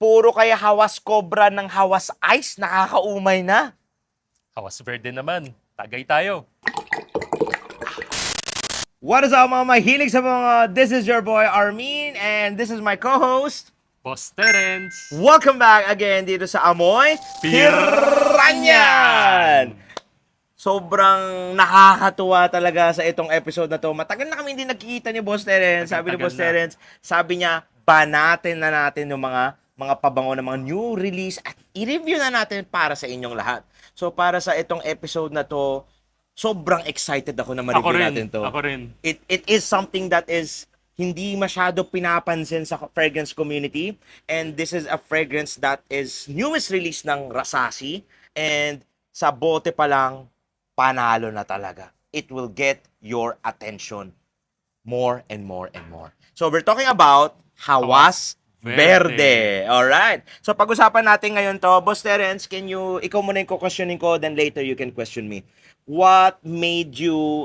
Puro kaya hawas cobra ng hawas ice, nakakaumay na. Hawas Verde naman. Tagay tayo. What is up mga mahilig sa mga, this is your boy Armin and this is my co-host. Boss Terence. Welcome back again dito sa Amoy Piranyan! Sobrang nakakatuwa talaga sa itong episode na to. Matagal na kami hindi nagkikita ni Boss Terence. Sabi ni Tagal-tagal Boss na. Terence, sabi niya, banatin na natin yung mga pabango ng mga new release at i-review na natin para sa inyong lahat. So para sa itong episode na to, sobrang excited ako na ma-review natin to. Ako rin. It is something that is hindi masyado pinapansin sa fragrance community, and this is a fragrance that is newest release ng Rasasi, and sa bote pa lang panalo na talaga. It will get your attention more and more and more. So we're talking about Hawas Verde. Alright. So pag-usapan natin ngayon to, Boss Terence, ikaw muna yung questioning ko, then later you can question me. What made you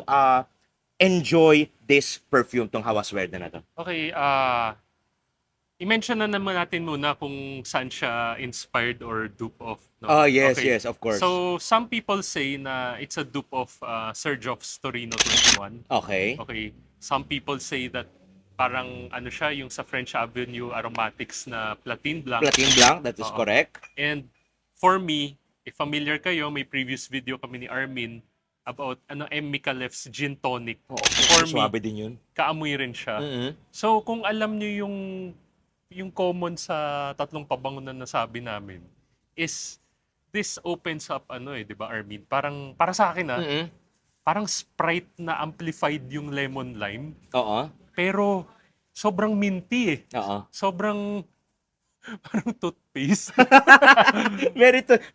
enjoy this perfume, tong Hawas Verde na to? Okay, i-mention na naman natin muna kung saan siya inspired or dupe of. No? Oh, yes, Okay. yes, of course. So, some people say na it's a dupe of Sergioff's Torino 21. Okay. Okay. Some people say that parang ano siya, yung sa French Avenue Aromatics na Platine Blanc. Platine Blanc, that is Oo. correct. And for me, if familiar kayo, may previous video kami ni Armin about M. Micallef's Gin Tonic. For me, Suwabe din yun. kaamoy rin siya. Mhm. So, kung alam niyo yung common sa tatlong pabango na nasabi namin, is this opens up, 'di ba, Armin? Parang, para sa akin, Mhm. parang Sprite na amplified yung lemon lime, Oo. pero sobrang minty eh. Oo. Sobrang, parang toothpaste.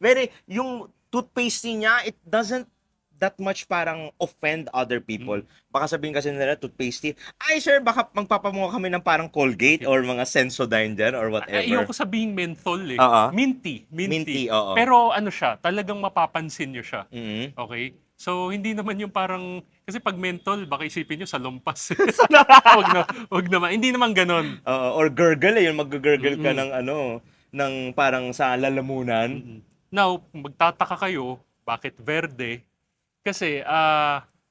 Very, yung toothpaste niya, it doesn't that much parang offend other people. Baka sabihin kasi nila toothpaste. Ay sir, baka magpapamukha kami ng parang Colgate or mga Sensodyne dyan or whatever. Ayoko sabihing menthol eh. Oo. Minty. Minty, oo. Pero ano siya, talagang mapapansin nyo siya. Mhm. Okay? So, hindi naman yung parang, kasi pag menthol, baka isipin nyo sa lumpas. wag naman. Hindi naman ganon. Oo, or gurgle yung mag-gurgle ka ng ng parang sa lalamunan. Now, kung magtataka kayo, bakit verde? Kasi,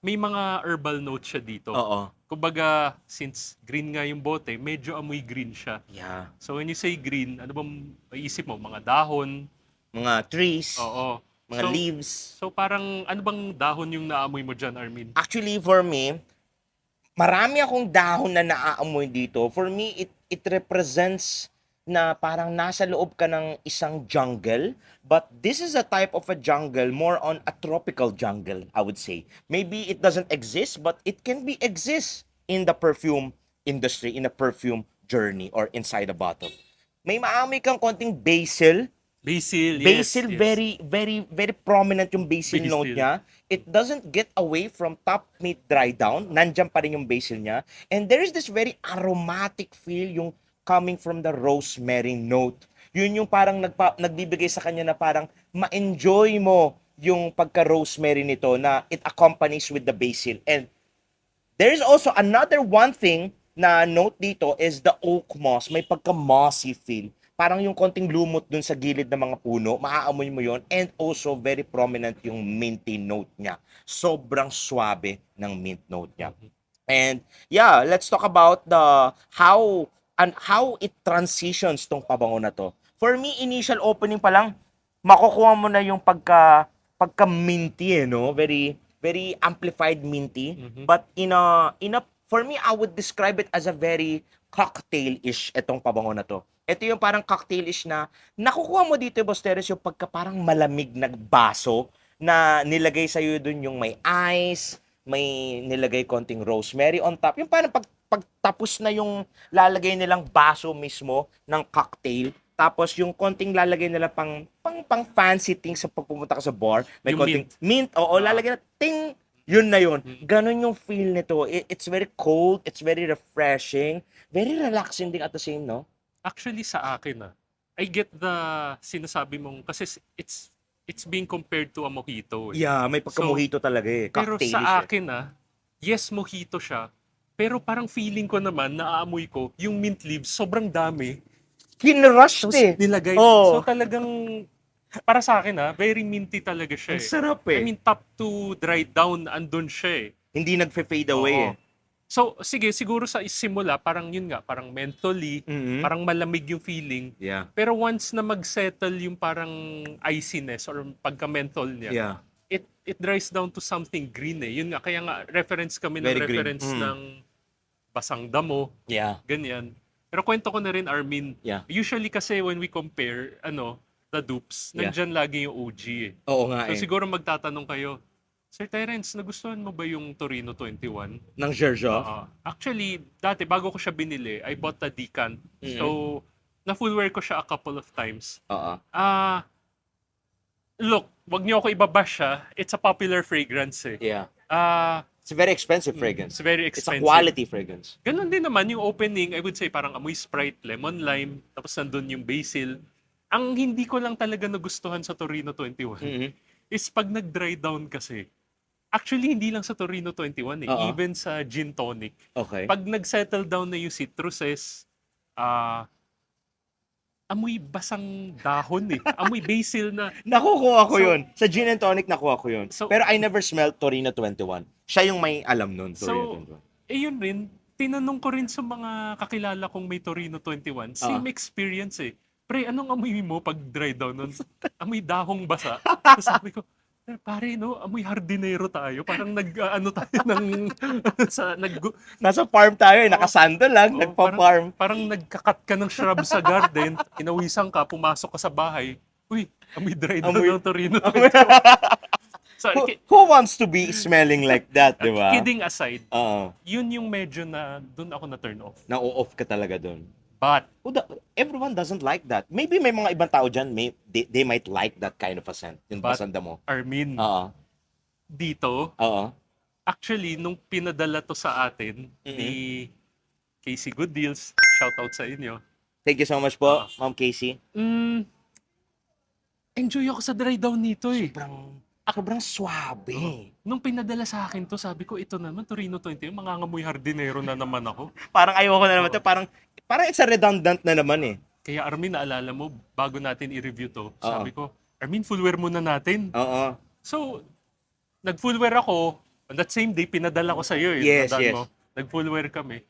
may mga herbal notes siya dito. Oo. Kumbaga, since green nga yung bote, medyo amoy green siya. Yeah. So, when you say green, ano bang maisip mo? Mga dahon? Mga trees, Oo. mga So, leaves. So parang ano bang dahon yung naamoy mo dyan, Armin? Actually, for me, marami akong dahon na naaamoy dito. For me, it represents na parang nasa loob ka ng isang jungle. But this is a type of a jungle, more on a tropical jungle, I would say. Maybe it doesn't exist, but it can be exist in the perfume industry, in a perfume journey, or inside a bottle. May maamoy kang konting basil. Basil, Basil, yes. very, very, very prominent yung basil Basil. note niya. It doesn't get away from top meat dry down. Nandiyan pa rin yung basil niya. And there is this very aromatic feel yung coming from the rosemary note. Yun yung parang nagbibigay sa kanya na parang ma-enjoy mo yung pagka-rosemary nito na it accompanies with the basil. And there is also another one thing na note dito is the oak moss. May pagka-mossy feel. Parang yung konting lumot dun sa gilid ng mga puno, maaamoy mo yon. And also, very prominent yung minty note niya. Sobrang swabe ng mint note niya. And yeah, let's talk about the how it transitions tong pabango na to. For me, initial opening pa lang, makukuha mo na yung pagka minty no? Very very amplified minty. But for me, I would describe it as a very cocktail-ish itong pabango na to. Ito yung parang cocktail-ish na nakukuha mo dito, Boss Teres, yung pagka parang malamig na baso na nilagay sa'yo dun yung may ice, may nilagay konting rosemary on top. Yung parang pagtapos na yung lalagay nilang baso mismo ng cocktail, tapos yung konting lalagay nila pang fancy things sa pagpupunta ka sa bar, may Yung konting mint, lalagay na ting, yun na yun. Ganon yung feel nito. It's very cold, it's very refreshing, very relaxing din at the same, no? Actually sa akin I get the sinasabi mong kasi it's being compared to a mojito. Eh. Yeah, may pagka-mojito talaga eh. Pero Cocktailish sa eh. akin yes mojito siya. Pero parang feeling ko naman, naaamoy ko, yung mint leaves, sobrang dami. Kinrush Tapos eh. nilagay. Oo. So talagang, para sa akin very minty talaga siya Ang eh. sarap I eh. mean, top to dry down, andun siya eh. Hindi nagfe-fade away Oo. eh. So, sige, siguro sa simula, parang yun nga, parang mentally, Mhm. parang malamig yung feeling. Yeah. Pero once na mag-settle yung parang iciness or pagka-menthol niya, Yeah. it dries down to something green eh. Yun nga, kaya nga reference kami ng Very green. reference ng basang damo, Yeah. ganyan. Pero kwento ko na rin, Armin, Yeah. usually kasi when we compare, the dupes, Yeah. nandyan lagi yung OG eh. Oo nga So eh. siguro magtatanong kayo, Sir Terence, nagustuhan mo ba yung Torino 21? Ng Xerjoff. Actually, dati, bago ko siya binili, I bought a decant. So, na-full wear ko siya a couple of times. Oo. Look, wag niyo ako ibabash siya. It's a popular fragrance eh. Yeah. Ah, It's a very expensive fragrance. it's very It's a expensive. quality fragrance. Ganun din naman yung opening, I would say parang amoy Sprite, lemon lime, tapos nandun yung basil. Ang hindi ko lang talaga nagustuhan sa Torino 21 is pag nag-dry down kasi. Actually, hindi lang sa Torino 21 eh. Oo. Even sa gin tonic. Okay. Pag nag-settle down na yung citruses, amoy basang dahon eh. Amoy basil na. Nakukuha ko So- yun. Sa gin and tonic, nakuha ko yun. So- Pero I never smelled Torino 21. Siya yung may alam nun, Torino So, 21. yun rin, tinanong ko rin sa mga kakilala kong may Torino 21, same experience eh. Pre, anong amoy mo pag dry down nun? Amoy dahong basa. Tapos sabi ko, pare, no, amoy hardinero tayo. Parang nag-ano tayo ng, Nasa farm tayo eh. Nakasando lang. Nagpa-farm. Parang nagkakat ka ng shrub sa garden, inawisan ka, pumasok ka sa bahay, uy, amoy dry down Amoy- ng Torino 21. So, Who wants to be smelling like that, di ba? kidding aside, Oo. yun yung medyo na, dun ako na turn off. Na-off ka talaga dun. But, Everyone doesn't like that. Maybe may mga ibang tao dyan, they might like that kind of a scent. Yung But- basanda mo. Armin, Oo. dito, Oo. actually, nung pinadala to sa atin ni Casey Good Deals, shoutout sa inyo, Thank you so much po, Ma'am Casey. enjoy ako sa dry down nito eh. Sobrang suabe. Nung pinadala sa akin to, sabi ko, ito naman, Torino 20, mangangamoy hardinero na naman ako. Parang ayoko na naman to. Parang it's a redundant na naman eh. Kaya Armin, naalala mo, bago natin i-review to, sabi ko, Armin, full wear muna natin. Oo. So, nag-full wear ako, on that same day, pinadala ko sa iyo eh. Yes, Tandaan yes. mo. Nag-full wear kami.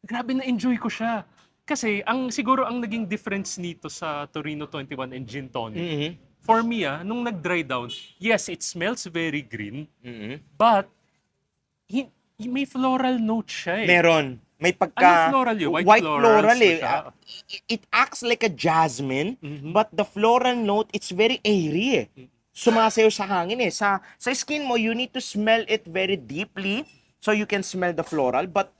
Grabe na enjoy ko siya. Kasi, siguro ang naging difference nito sa Torino 21 and Gin Tonic, for me nung nag-dry down, yes, it smells very green, but may floral note siya eh. Meron. May pagka... Anong floral yun? White floral florals eh. ba siya? It acts like a jasmine, but the floral note, it's very airy eh. Sumasayaw sa hangin eh. Sa skin mo, you need to smell it very deeply so you can smell the floral, but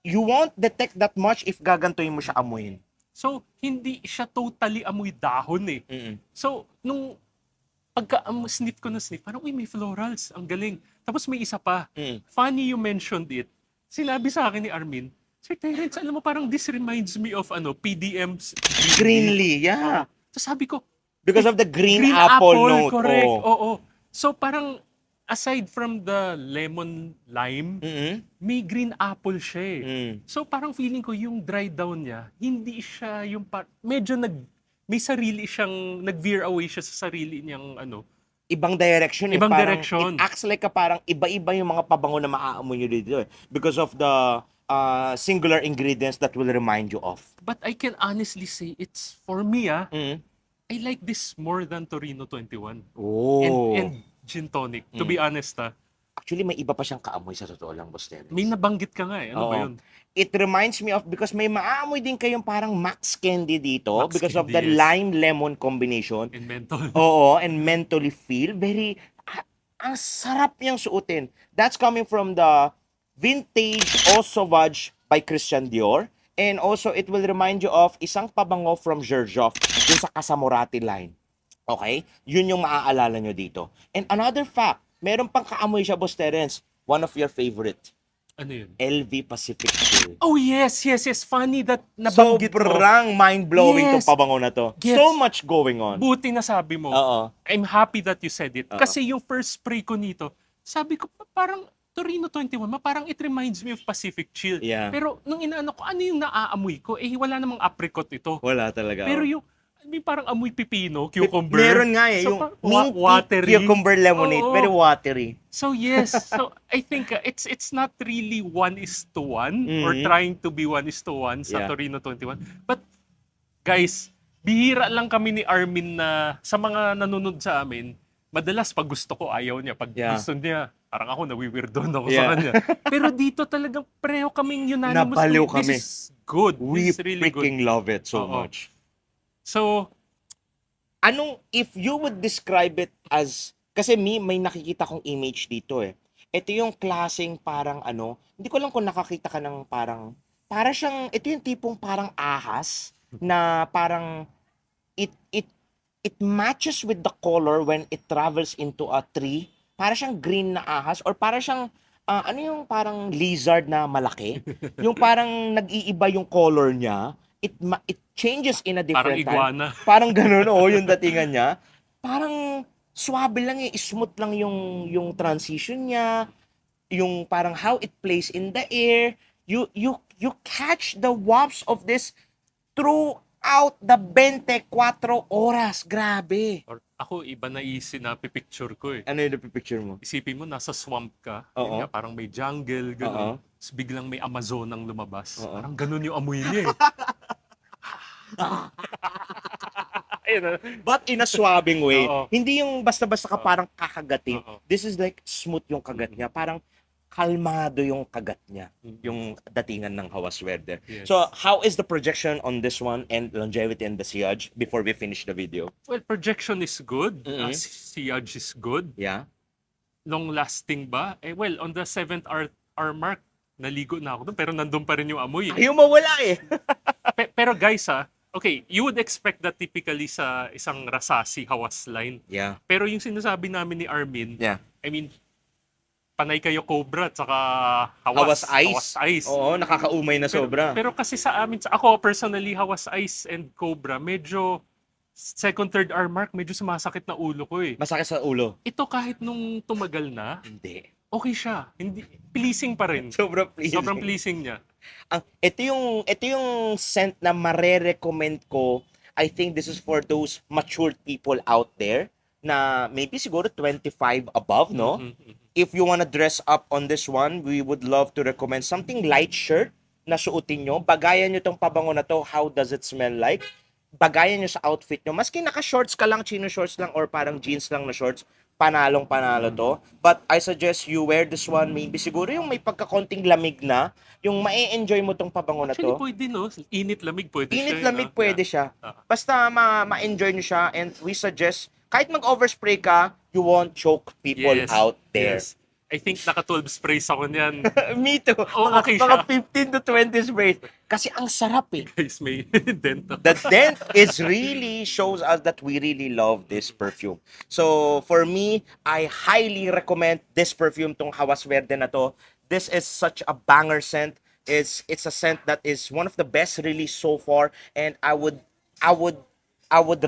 you won't detect that much if gagantuin mo siya amuyin. So, hindi siya totally amoy dahon eh. So, nung sniff ko na sniff, parang, uy, may florals. Ang galing. Tapos may isa pa. Funny you mentioned it. Sinabi sa akin ni Armin, Sir Terence, alam mo, parang this reminds me of PDM's Greenly, yeah. So sabi ko, Because of the green apple note. correct. Oh. Oo. So parang, aside from the lemon lime, may green apple siya eh. So parang feeling ko yung dry down niya, hindi siya yung medyo may sarili siyang nag-veer away siya sa sarili niyang Ibang direction eh. Ibang Parang direction. It acts like parang iba-iba yung mga pabango na maaamoy nyo dito eh. Because of the singular ingredients that will remind you of. But I can honestly say, it's for me I like this more than Torino 21. Oh. And Gin Tonic, to be honest Actually, may iba pa siyang kaamoy sa totoo lang, Boss Terence. May nabanggit ka nga eh. Ano ba Oo. yun? It reminds me of, because may maaamoy din kayong parang Max Candy dito Max because of Candy, the yes. lime-lemon combination. And menthol. Oo, and mentally feel very, ang sarap niyang suotin. That's coming from the Vintage Eau Sauvage by Christian Dior. And also, it will remind you of isang pabango from Xerjoff dun sa Casamorati line. Okay? Yun yung maaalala nyo dito. And another fact, meron pang kaamoy siya, Boss Terence. One of your favorite. Ano yun? LV Pacific Chill. Oh yes. Funny that nabanggit mo. Sobrang mind-blowing Yes. tong pabango na to. Gets. So much going on. Buti na sabi mo. Oo. I'm happy that you said it. Oo. Kasi yung first spray ko nito, sabi ko parang Torino 21, parang it reminds me of Pacific Chill. Yeah. Pero nung inaano ko, ano yung naaamoy ko? Wala namang apricot ito. Wala talaga. Pero oh. yung, may parang amoy pipino, cucumber. Meron nga So, yung minty watery. cucumber lemonade. Oo. Very watery. So yes, so I think it's not really 1:1 or Mhm. trying to be 1:1 sa Yeah. Torino 21. But guys, bihira lang kami ni Armin na sa mga nanonood sa amin, madalas pag gusto ko ayaw niya, pag Yeah. gusto niya parang ako nawiwirdon ako Yeah. sa kanya. Pero dito talagang pareho kaming unanimous. Nabaliw This kami. is good. We This is really good. freaking love it so Oo. much. So, If you would describe it as, kasi may nakikita kong image dito eh. Ito yung klaseng parang hindi ko lang kung nakakita ka ng para siyang, ito yung tipong parang ahas na parang it matches with the color when it travels into a tree. Para siyang green na ahas or para siyang ano yung parang lizard na malaki. Yung parang nag-iiba yung color niya. It changes in a parang different time. iguana. Parang ganun, yung datingan niya. Parang swabe lang smooth lang yung transition niya, yung parang how it plays in the air. You catch the wasps of this throughout the 24 oras. Grabe. Or ako, iba na na pipicture ko eh. Ano yung napipicture mo? Isipin mo, nasa swamp ka. Oo. Yun nga, parang may jungle, Oo. gano'n. Tapos biglang may Amazonang lumabas. Oo. Parang gano'n yung amoy niya eh. Ayun na. But in a swabbing way. Oo. Hindi yung basta-basta ka parang kakagatin. Oo. This is like smooth yung kagat niya. Parang kalmado yung kagat niya. Yung datingan ng Hawaswerde. Yes. So, how is the projection on this one and longevity and the sillage before we finish the video? Well, projection is good. Mhm. Sillage is good. Yeah? Long lasting ba? Well, on the 7th hour mark, naligo na ako doon, pero nandun pa rin yung amoy. Ayaw mawala eh. Pero guys okay, you would expect that typically sa isang Rasasi Hawas line. Yeah. Pero yung sinasabi namin ni Armin, Yeah. I mean, panay kayo Cobra at saka Hawas Ice. Hawas Ice. Oo, nakakaumay na sobra. Pero kasi sa amin, ako personally, Hawas Ice and Cobra, medyo second, third hour mark, medyo sumasakit na ulo ko eh. Masakit sa ulo. Ito kahit nung tumagal na, Hindi. okay siya. Hindi, pleasing pa rin. Sobrang pleasing. Sobrang pleasing niya. Ito yung scent na mare-recommend ko. I think this is for those matured people out there na maybe siguro 25 above, no? Mhm. If you wanna dress up on this one, we would love to recommend something light shirt na suotin nyo. Bagayan nyo tong pabango na to. How does it smell like? Bagayan nyo sa outfit nyo. Maski naka-shorts ka lang, chino shorts lang, or parang jeans lang na shorts, panalong-panalo to. But I suggest you wear this one. Maybe siguro yung may pagkakonting lamig na, yung ma-enjoy mo tong pabango na Actually, to. pwede, no? Init-lamig pwede siya. Init-lamig pwede siya. Ah. Basta ma-enjoy nyo siya, and we suggest, kahit mag-overspray ka, you won't choke people Yes, out there. yes. I think naka-12 sprays ako niyan. Me too. Oo, okay Mga siya. 15 to 20 sprays. Kasi ang sarap eh. Guys, may dent ako. The dent is really shows us that we really love this perfume. So for me, I highly recommend this perfume, tong Hawas Verde na to. This is such a banger scent. It's a scent that is one of the best released so far, and I would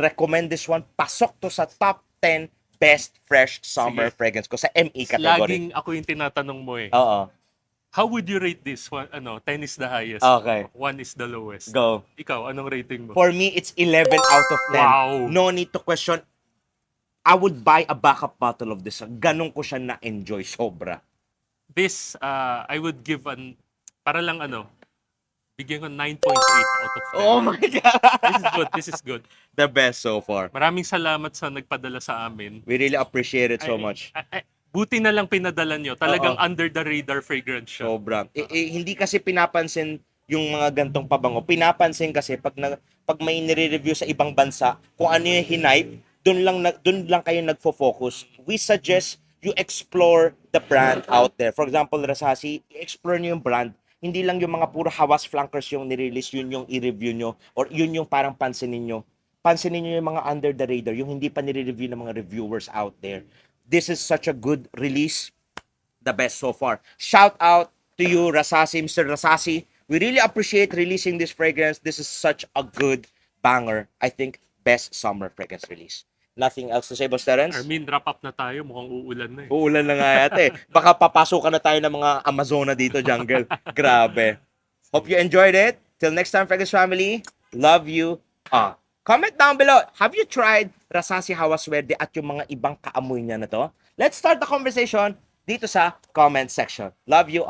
recommend this one. Pasok to sa top 10 best fresh summer Sige. fragrance ko sa ME category. Laging ako yung tinatanong mo eh. Oo. How would you rate this one? 10 is the highest. Okay. 1 is the lowest. Go. Ikaw, anong rating mo? For me, it's 11 out of 10. Wow. No need to question. I would buy a backup bottle of this. Ganun ko siya na-enjoy. Sobra. This, I would give para lang bigyan ko 9.8 out of 10. Oh my God! This is good, this is good. The best so far. Maraming salamat sa nagpadala sa amin. We really appreciate it so Ay, much. Buti na lang pinadala nyo. Talagang Oo. under the radar fragrance siya. Sobra. Hindi kasi pinapansin yung mga gantong pabango. Pinapansin kasi pag may nire-review sa ibang bansa, kung ano yung hinipe, doon lang kayo nagfo-focus. We suggest you explore the brand out there. For example, Rasasi, explore nyo yung brand. Hindi lang yung mga puro Hawas flankers yung nirelease, yun yung i-review nyo, or yun yung parang pansinin nyo. Pansinin nyo yung mga under the radar, yung hindi pa nire-review ng mga reviewers out there. This is such a good release. The best so far. Shout out to you, Rasasi, Mr. Rasasi. We really appreciate releasing this fragrance. This is such a good banger. I think best summer fragrance release. Nothing else to say, Boss Terence? Armin, wrap up na tayo. Mukhang uulan na eh. Uulan na nga yata eh. Baka papasukan na tayo ng mga Amazona dito, jungle. Grabe. Hope you enjoyed it. Till next time, Freckles family. Love you. Comment down below. Have you tried Rasasi Hawaswerde at yung mga ibang kaamoy niya na to? Let's start the conversation dito sa comment section. Love you.